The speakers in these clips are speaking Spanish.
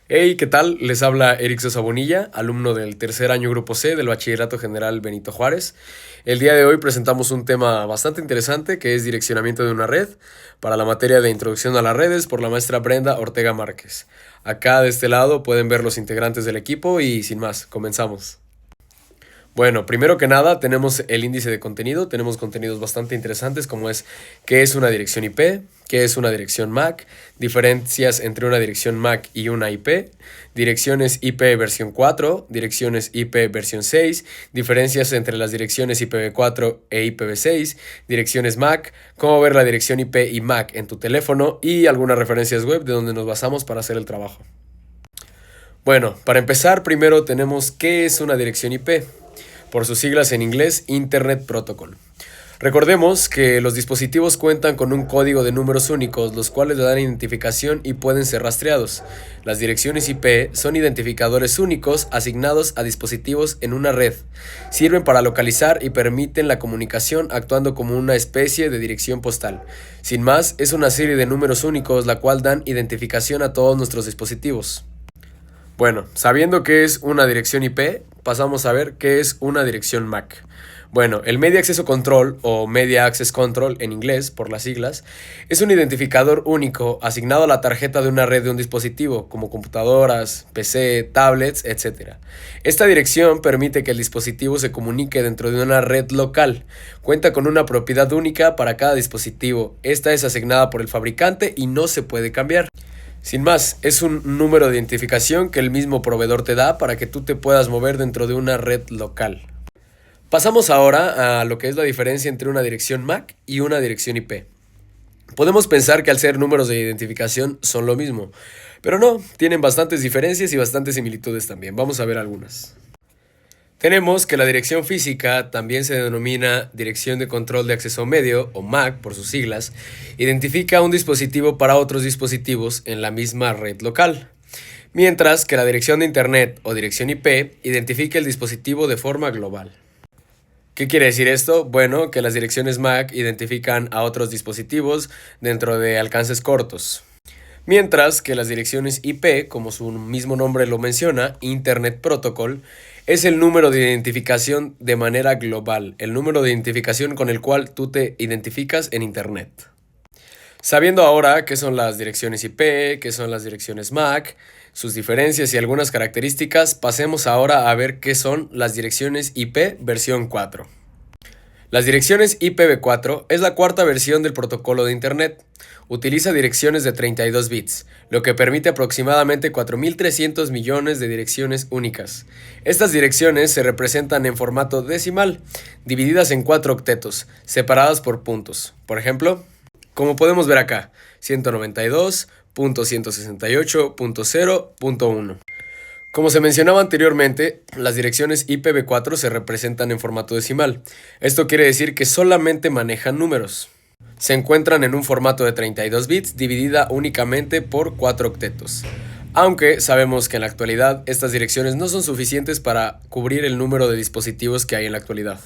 Hey, ¿qué tal? Les habla Eric Sosa Bonilla, alumno del tercer año Grupo C del Bachillerato General Benito Juárez. El día de hoy presentamos un tema bastante interesante que es direccionamiento de una red para la materia de Introducción a las Redes por la maestra Brenda Ortega Márquez. Acá de este lado pueden ver los integrantes del equipo y sin más, comenzamos. Bueno, primero que nada tenemos el índice de contenido, tenemos contenidos bastante interesantes como es qué es una dirección IP, qué es una dirección MAC, diferencias entre una dirección MAC y una IP, direcciones IP versión 4, direcciones IP versión 6, diferencias entre las direcciones IPv4 e IPv6, direcciones MAC, cómo ver la dirección IP y MAC en tu teléfono y algunas referencias web de donde nos basamos para hacer el trabajo. Bueno, para empezar primero tenemos qué es una dirección IP. Por sus siglas en inglés, Internet Protocol. Recordemos que los dispositivos cuentan con un código de números únicos, los cuales le dan identificación y pueden ser rastreados. Las direcciones IP son identificadores únicos asignados a dispositivos en una red. Sirven para localizar y permiten la comunicación actuando como una especie de dirección postal. Sin más, es una serie de números únicos la cual dan identificación a todos nuestros dispositivos. Bueno, sabiendo qué es una dirección IP, pasamos a ver qué es una dirección MAC. Bueno, el Media Access Control o Media Access Control en inglés, por las siglas, es un identificador único asignado a la tarjeta de una red de un dispositivo, como computadoras, PC, tablets, etc. Esta dirección permite que el dispositivo se comunique dentro de una red local. Cuenta con una propiedad única para cada dispositivo. Esta es asignada por el fabricante y no se puede cambiar. Sin más, es un número de identificación que el mismo proveedor te da para que tú te puedas mover dentro de una red local. Pasamos ahora a lo que es la diferencia entre una dirección MAC y una dirección IP. Podemos pensar que al ser números de identificación son lo mismo, pero no, tienen bastantes diferencias y bastantes similitudes también. Vamos a ver algunas. Tenemos que la dirección física también se denomina Dirección de Control de Acceso Medio, o MAC por sus siglas, identifica un dispositivo para otros dispositivos en la misma red local, mientras que la dirección de Internet o dirección IP identifica el dispositivo de forma global. ¿Qué quiere decir esto? Bueno, que las direcciones MAC identifican a otros dispositivos dentro de alcances cortos. Mientras que las direcciones IP, como su mismo nombre lo menciona, Internet Protocol, es el número de identificación de manera global, el número de identificación con el cual tú te identificas en Internet. Sabiendo ahora qué son las direcciones IP, qué son las direcciones MAC, sus diferencias y algunas características, pasemos ahora a ver qué son las direcciones IP versión 4. Las direcciones IPv4 es la cuarta versión del protocolo de Internet. Utiliza direcciones de 32 bits, lo que permite aproximadamente 4.300 millones de direcciones únicas. Estas direcciones se representan en formato decimal, divididas en 4 octetos, separadas por puntos. Por ejemplo, como podemos ver acá, 192.168.0.1. Como se mencionaba anteriormente, las direcciones IPv4 se representan en formato decimal. Esto quiere decir que solamente manejan números. Se encuentran en un formato de 32 bits dividida únicamente por 4 octetos. Aunque sabemos que en la actualidad estas direcciones no son suficientes para cubrir el número de dispositivos que hay en la actualidad.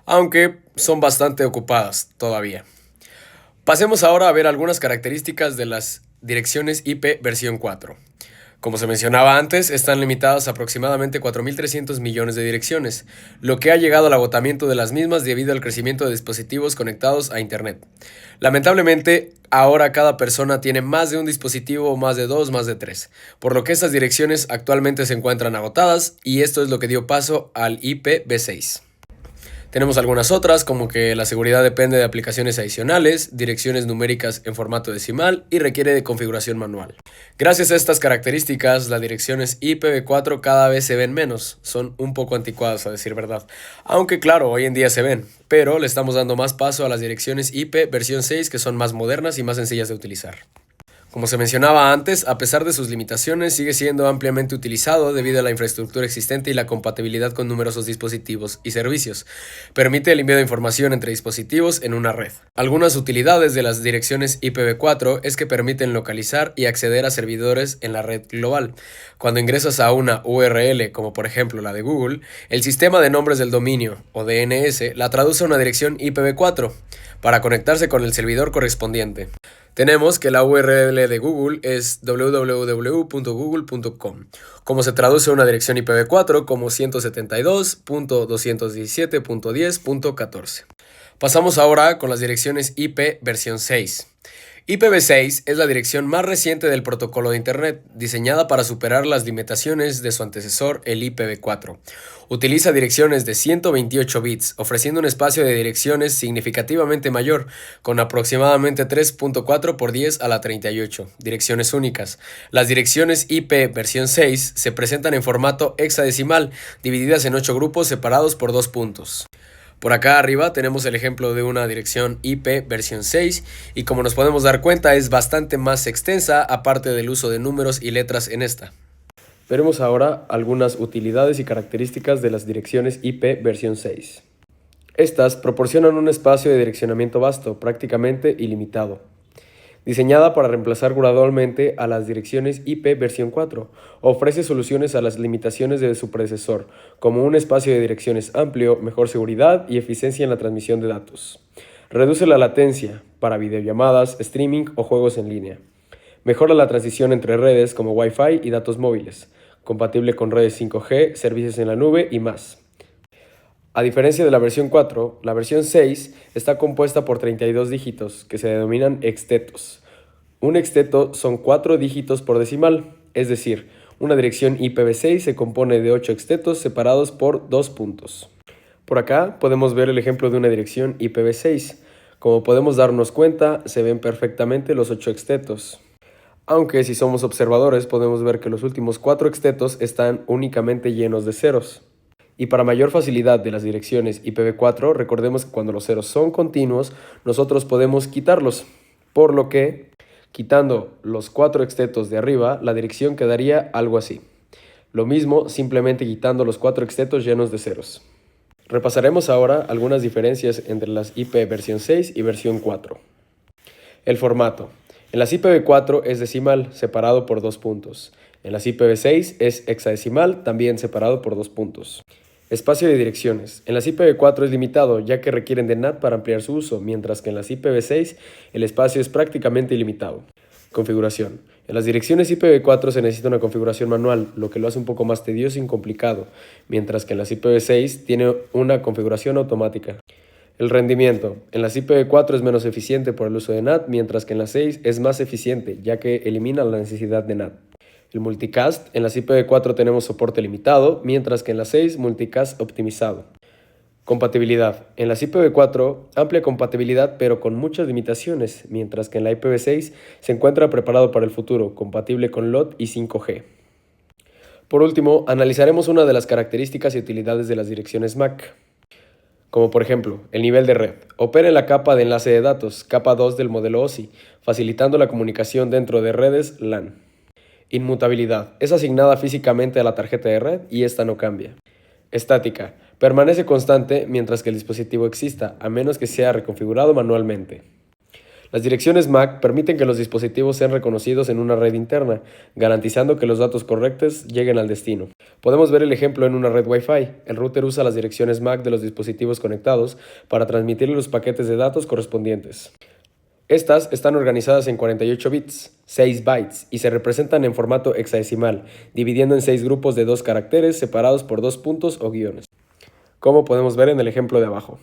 Aunque son bastante ocupadas todavía. Pasemos ahora a ver algunas características de las direcciones IP versión 4. Como se mencionaba antes, están limitadas a aproximadamente 4.300 millones de direcciones, lo que ha llegado al agotamiento de las mismas debido al crecimiento de dispositivos conectados a Internet. Lamentablemente, ahora cada persona tiene más de un dispositivo, más de 2, más de 3, por lo que estas direcciones actualmente se encuentran agotadas y esto es lo que dio paso al IPv6. Tenemos algunas otras, como que la seguridad depende de aplicaciones adicionales, direcciones numéricas en formato decimal y requiere de configuración manual. Gracias a estas características, las direcciones IPv4 cada vez se ven menos, son un poco anticuadas a decir verdad. Aunque claro, hoy en día se ven, pero le estamos dando más paso a las direcciones IP versión 6 que son más modernas y más sencillas de utilizar. Como se mencionaba antes, a pesar de sus limitaciones, sigue siendo ampliamente utilizado debido a la infraestructura existente y la compatibilidad con numerosos dispositivos y servicios. Permite el envío de información entre dispositivos en una red. Algunas utilidades de las direcciones IPv4 es que permiten localizar y acceder a servidores en la red global. Cuando ingresas a una URL, como por ejemplo la de Google, el sistema de nombres del dominio, o DNS, la traduce a una dirección IPv4 para conectarse con el servidor correspondiente. Tenemos que la URL de Google es www.google.com, como se traduce una dirección IPv4 como 172.217.10.14. Pasamos ahora con las direcciones IP versión 6. IPv6 es la dirección más reciente del protocolo de Internet, diseñada para superar las limitaciones de su antecesor, el IPv4. Utiliza direcciones de 128 bits, ofreciendo un espacio de direcciones significativamente mayor, con aproximadamente 3.4 por 10 a la 38 direcciones únicas. Las direcciones IP versión 6 se presentan en formato hexadecimal, divididas en 8 grupos separados por 2 puntos. Por acá arriba tenemos el ejemplo de una dirección IP versión 6 y como nos podemos dar cuenta es bastante más extensa aparte del uso de números y letras en esta. Veremos ahora algunas utilidades y características de las direcciones IP versión 6. Estas proporcionan un espacio de direccionamiento vasto, prácticamente ilimitado. Diseñada para reemplazar gradualmente a las direcciones IP versión 4, ofrece soluciones a las limitaciones de su predecesor, como un espacio de direcciones amplio, mejor seguridad y eficiencia en la transmisión de datos. Reduce la latencia para videollamadas, streaming o juegos en línea. Mejora la transición entre redes como Wi-Fi y datos móviles, compatible con redes 5G, servicios en la nube y más. A diferencia de la versión 4, la versión 6 está compuesta por 32 dígitos, que se denominan extetos. Un exteto son 4 dígitos por decimal, es decir, una dirección IPv6 se compone de 8 extetos separados por 2 puntos. Por acá podemos ver el ejemplo de una dirección IPv6. Como podemos darnos cuenta, se ven perfectamente los 8 extetos. Aunque si somos observadores podemos ver que los últimos 4 extetos están únicamente llenos de ceros. Y para mayor facilidad de las direcciones IPv4, recordemos que cuando los ceros son continuos, nosotros podemos quitarlos, por lo que, quitando los 4 extetos de arriba, la dirección quedaría algo así. Lo mismo, simplemente quitando los 4 extetos llenos de ceros. Repasaremos ahora algunas diferencias entre las IP versión 6 y versión 4. El formato. En las IPv4 es decimal, separado por 2 puntos. En las IPv6 es hexadecimal, también separado por 2 puntos. Espacio de direcciones. En las IPv4 es limitado, ya que requieren de NAT para ampliar su uso, mientras que en las IPv6 el espacio es prácticamente ilimitado. Configuración. En las direcciones IPv4 se necesita una configuración manual, lo que lo hace un poco más tedioso y complicado, mientras que en las IPv6 tiene una configuración automática. El rendimiento. En las IPv4 es menos eficiente por el uso de NAT, mientras que en las 6 es más eficiente, ya que elimina la necesidad de NAT. El multicast. En las IPv4 tenemos soporte limitado, mientras que en las 6 multicast optimizado. Compatibilidad. En las IPv4, amplia compatibilidad pero con muchas limitaciones, mientras que en la IPv6 se encuentra preparado para el futuro, compatible con LOT y 5G. Por último, analizaremos una de las características y utilidades de las direcciones MAC. Como por ejemplo, el nivel de red. Opera en la capa de enlace de datos, capa 2 del modelo OSI, facilitando la comunicación dentro de redes LAN. Inmutabilidad. Es asignada físicamente a la tarjeta de red y esta no cambia. Estática. Permanece constante mientras que el dispositivo exista, a menos que sea reconfigurado manualmente. Las direcciones MAC permiten que los dispositivos sean reconocidos en una red interna, garantizando que los datos correctos lleguen al destino. Podemos ver el ejemplo en una red Wi-Fi. El router usa las direcciones MAC de los dispositivos conectados para transmitir los paquetes de datos correspondientes. Estas están organizadas en 48 bits, 6 bytes, y se representan en formato hexadecimal, dividiendo en 6 grupos de 2 caracteres separados por 2 puntos o guiones, como podemos ver en el ejemplo de abajo.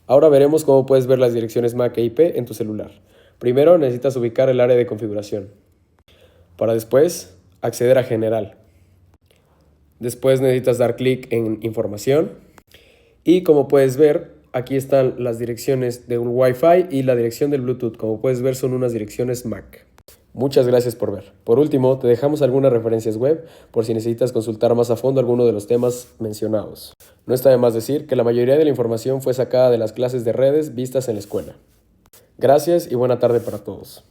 Ahora veremos cómo puedes ver las direcciones MAC e IP en tu celular. Primero necesitas ubicar el área de configuración, para después acceder a General. Después necesitas dar clic en Información y como puedes ver, aquí están las direcciones de un Wi-Fi y la dirección del Bluetooth. Como puedes ver, son unas direcciones MAC. Muchas gracias por ver. Por último, te dejamos algunas referencias web por si necesitas consultar más a fondo alguno de los temas mencionados. No está de más decir que la mayoría de la información fue sacada de las clases de redes vistas en la escuela. Gracias y buena tarde para todos.